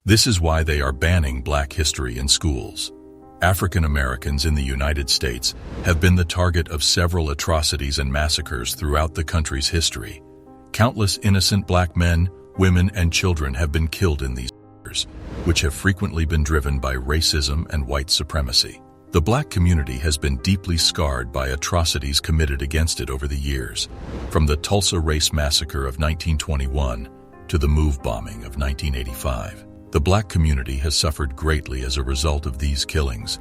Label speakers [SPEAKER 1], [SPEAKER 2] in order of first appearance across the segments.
[SPEAKER 1] This is why they are banning Black history in schools. African Americans in the United States have been the target of several atrocities and massacres throughout the country's history. Countless innocent Black men, women, and children have been killed in these massacres, which have frequently been driven by racism and white supremacy. The Black community has been deeply scarred by atrocities committed against it over the years, from the Tulsa Race Massacre of 1921 to the MOVE bombing of 1985. The Black community has suffered greatly as a result of these killings,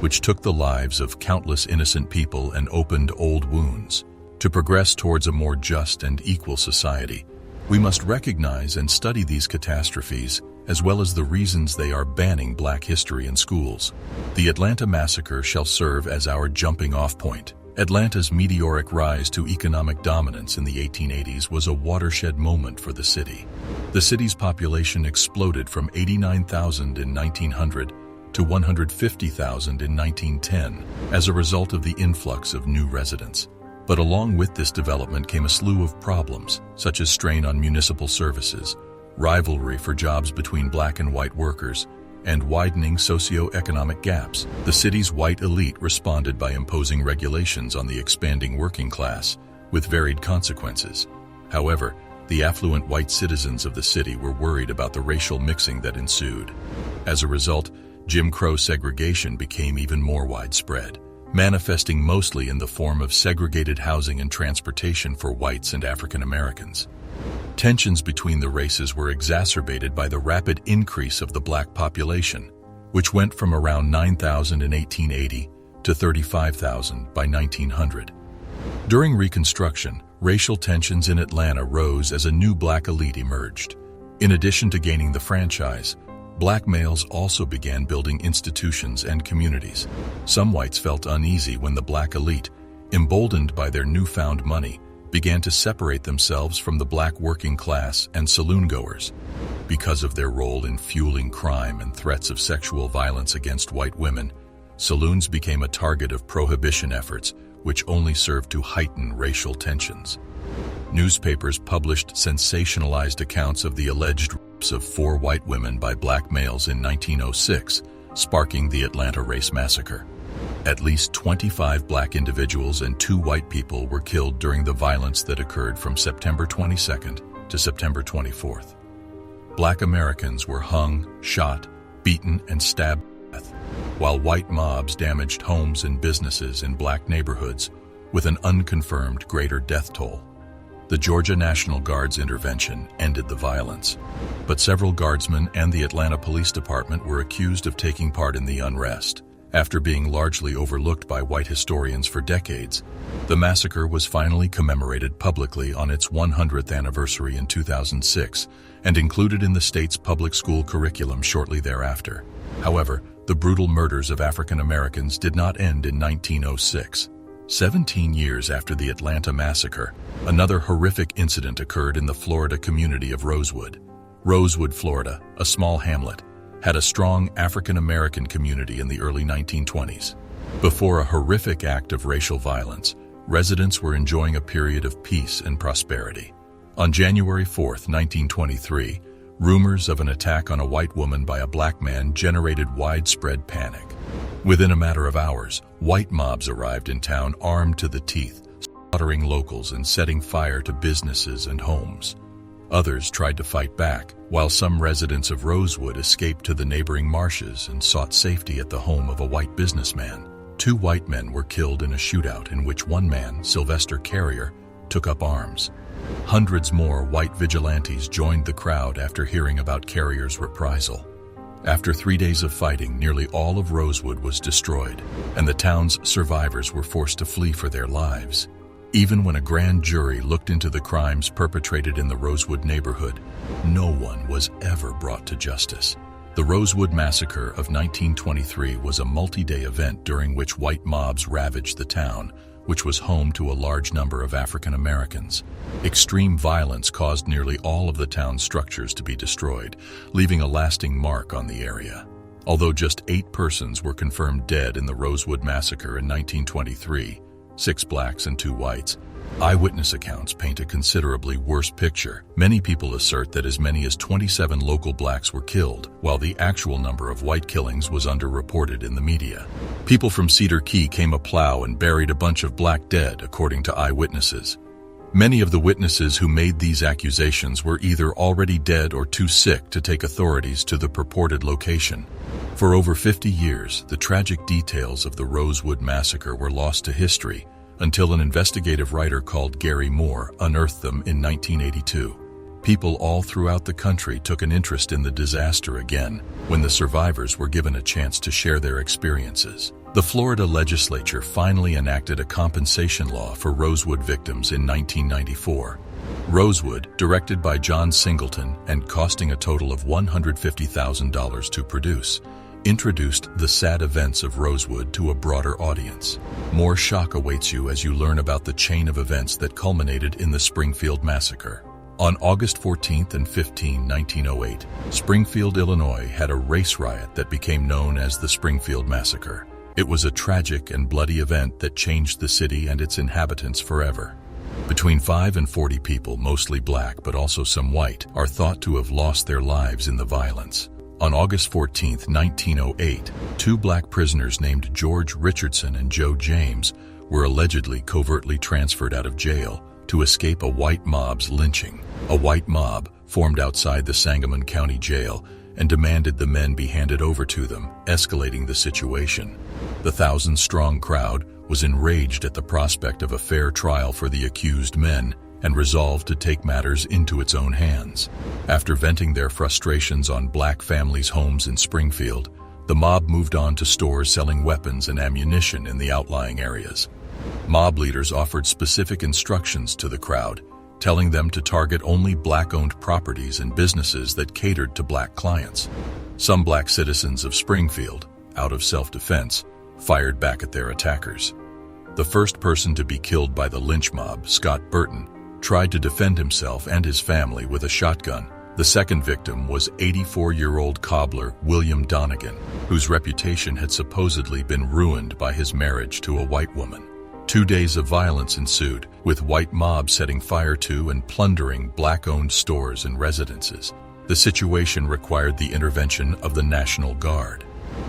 [SPEAKER 1] which took the lives of countless innocent people and opened old wounds. To progress towards a more just and equal society, we must recognize and study these catastrophes, as well as the reasons they are banning Black history in schools. The Atlanta Massacre shall serve as our jumping-off point. Atlanta's meteoric rise to economic dominance in the 1880s was a watershed moment for the city. The city's population exploded from 89,000 in 1900 to 150,000 in 1910 as a result of the influx of new residents. But along with this development came a slew of problems, such as strain on municipal services, rivalry for jobs between Black and white workers, and widening socio-economic gaps. The city's white elite responded by imposing regulations on the expanding working class, with varied consequences. However, the affluent white citizens of the city were worried about the racial mixing that ensued. As a result, Jim Crow segregation became even more widespread, manifesting mostly in the form of segregated housing and transportation for whites and African Americans. Tensions between the races were exacerbated by the rapid increase of the Black population, which went from around 9,000 in 1880 to 35,000 by 1900. During Reconstruction, racial tensions in Atlanta rose as a new Black elite emerged. In addition to gaining the franchise, Black males also began building institutions and communities. Some whites felt uneasy when the Black elite, emboldened by their newfound money, began to separate themselves from the Black working class and saloon-goers. Because of their role in fueling crime and threats of sexual violence against white women, saloons became a target of prohibition efforts, which only served to heighten racial tensions. Newspapers published sensationalized accounts of the alleged rapes of 4 white women by Black males in 1906, sparking the Atlanta Race Massacre. At least 25 Black individuals and 2 white people were killed during the violence that occurred from September 22nd to September 24th. Black Americans were hung, shot, beaten, and stabbed to death, while white mobs damaged homes and businesses in Black neighborhoods with an unconfirmed greater death toll. The Georgia National Guard's intervention ended the violence, but several guardsmen and the Atlanta Police Department were accused of taking part in the unrest. After being largely overlooked by white historians for decades, the massacre was finally commemorated publicly on its 100th anniversary in 2006 and included in the state's public school curriculum shortly thereafter. However, the brutal murders of African Americans did not end in 1906. 17 years after the Atlanta Massacre, another horrific incident occurred in the Florida community of Rosewood. Rosewood, Florida, a small hamlet, had a strong African American community in the early 1920s. Before a horrific act of racial violence, residents were enjoying a period of peace and prosperity. On January 4, 1923, rumors of an attack on a white woman by a Black man generated widespread panic. Within a matter of hours, white mobs arrived in town armed to the teeth, slaughtering locals and setting fire to businesses and homes. Others tried to fight back, while some residents of Rosewood escaped to the neighboring marshes and sought safety at the home of a white businessman. 2 white men were killed in a shootout in which one man, Sylvester Carrier, took up arms. Hundreds more white vigilantes joined the crowd after hearing about Carrier's reprisal. After 3 days of fighting, nearly all of Rosewood was destroyed, and the town's survivors were forced to flee for their lives. Even when a grand jury looked into the crimes perpetrated in the Rosewood neighborhood, no one was ever brought to justice. The Rosewood Massacre of 1923 was a multi-day event during which white mobs ravaged the town, which was home to a large number of African Americans. Extreme violence caused nearly all of the town's structures to be destroyed, leaving a lasting mark on the area. Although just 8 persons were confirmed dead in the Rosewood Massacre in 1923, 6 blacks and 2 whites, Eyewitness accounts paint a considerably worse picture. Many people assert that as many as 27 local blacks were killed, while the actual number of white killings was underreported in the media. People from Cedar Key came a plow and buried a bunch of black dead, according to eyewitnesses. Many of the witnesses who made these accusations were either already dead or too sick to take authorities to the purported location. For over 50 years, the tragic details of the Rosewood Massacre were lost to history, until an investigative writer called Gary Moore unearthed them in 1982. People all throughout the country took an interest in the disaster again when the survivors were given a chance to share their experiences. The Florida legislature finally enacted a compensation law for Rosewood victims in 1994. Rosewood, directed by John Singleton and costing a total of $150,000 to produce, introduced the sad events of Rosewood to a broader audience. More shock awaits you as you learn about the chain of events that culminated in the Springfield Massacre. On August 14 and 15, 1908, Springfield, Illinois had a race riot that became known as the Springfield Massacre. It was a tragic and bloody event that changed the city and its inhabitants forever. Between 5 and 40 people, mostly black but also some white, are thought to have lost their lives in the violence. On August 14, 1908, 2 black prisoners named George Richardson and Joe James were allegedly covertly transferred out of jail to escape a white mob's lynching. A white mob formed outside the Sangamon County Jail and demanded the men be handed over to them, escalating the situation. The 1,000-strong crowd was enraged at the prospect of a fair trial for the accused men and resolved to take matters into its own hands. After venting their frustrations on black families' homes in Springfield, the mob moved on to stores selling weapons and ammunition in the outlying areas. Mob leaders offered specific instructions to the crowd, telling them to target only black-owned properties and businesses that catered to black clients. Some black citizens of Springfield, out of self-defense, fired back at their attackers. The first person to be killed by the lynch mob, Scott Burton, tried to defend himself and his family with a shotgun. The second victim was 84-year-old cobbler William Donegan, whose reputation had supposedly been ruined by his marriage to a white woman. 2 days of violence ensued, with white mobs setting fire to and plundering black-owned stores and residences. The situation required the intervention of the National Guard.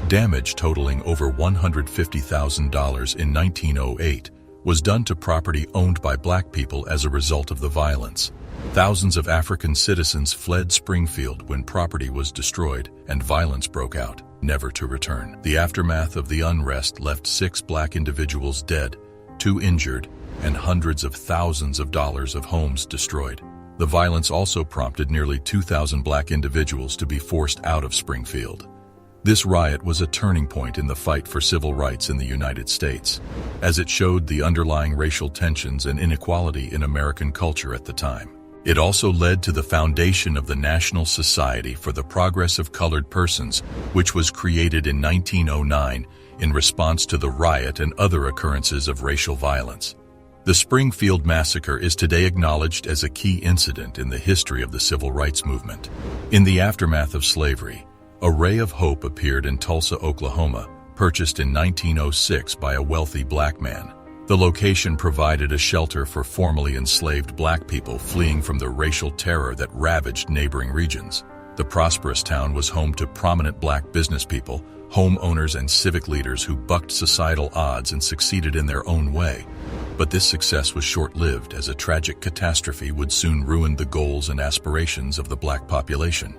[SPEAKER 1] Damage totaling over $150,000 in 1908 was done to property owned by black people as a result of the violence. Thousands of African citizens fled Springfield when property was destroyed and violence broke out, never to return. The aftermath of the unrest left 6 black individuals dead, 2 injured, and hundreds of thousands of dollars of homes destroyed. The violence also prompted nearly 2,000 black individuals to be forced out of Springfield. This riot was a turning point in the fight for civil rights in the United States, as it showed the underlying racial tensions and inequality in American culture at the time. It also led to the foundation of the National Society for the Progress of Colored Persons, which was created in 1909 in response to the riot and other occurrences of racial violence. The Springfield Massacre is today acknowledged as a key incident in the history of the civil rights movement. In the aftermath of slavery, a ray of hope appeared in Tulsa, Oklahoma, purchased in 1906 by a wealthy black man. The location provided a shelter for formerly enslaved black people fleeing from the racial terror that ravaged neighboring regions. The prosperous town was home to prominent black business people, homeowners, and civic leaders who bucked societal odds and succeeded in their own way. But this success was short-lived, as a tragic catastrophe would soon ruin the goals and aspirations of the black population.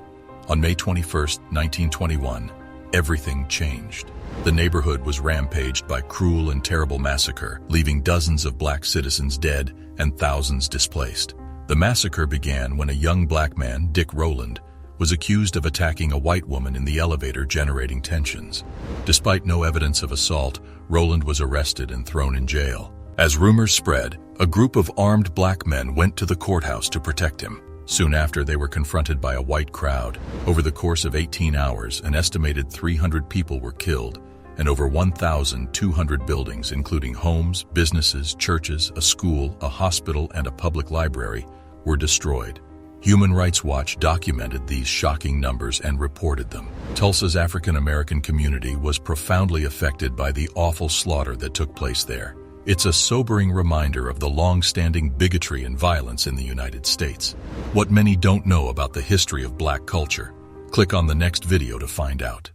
[SPEAKER 1] On May 21, 1921, everything changed. The neighborhood was rampaged by cruel and terrible massacre, leaving dozens of black citizens dead and thousands displaced. The massacre began when a young black man, Dick Rowland, was accused of attacking a white woman in the elevator, generating tensions. Despite no evidence of assault, Rowland was arrested and thrown in jail. As rumors spread, a group of armed black men went to the courthouse to protect him. Soon after, they were confronted by a white crowd. Over the course of 18 hours, an estimated 300 people were killed, and over 1,200 buildings, including homes, businesses, churches, a school, a hospital, and a public library, were destroyed. Human Rights Watch documented these shocking numbers and reported them. Tulsa's African American community was profoundly affected by the awful slaughter that took place there. It's a sobering reminder of the long-standing bigotry and violence in the United States. What many don't know about the history of black culture. Click on the next video to find out.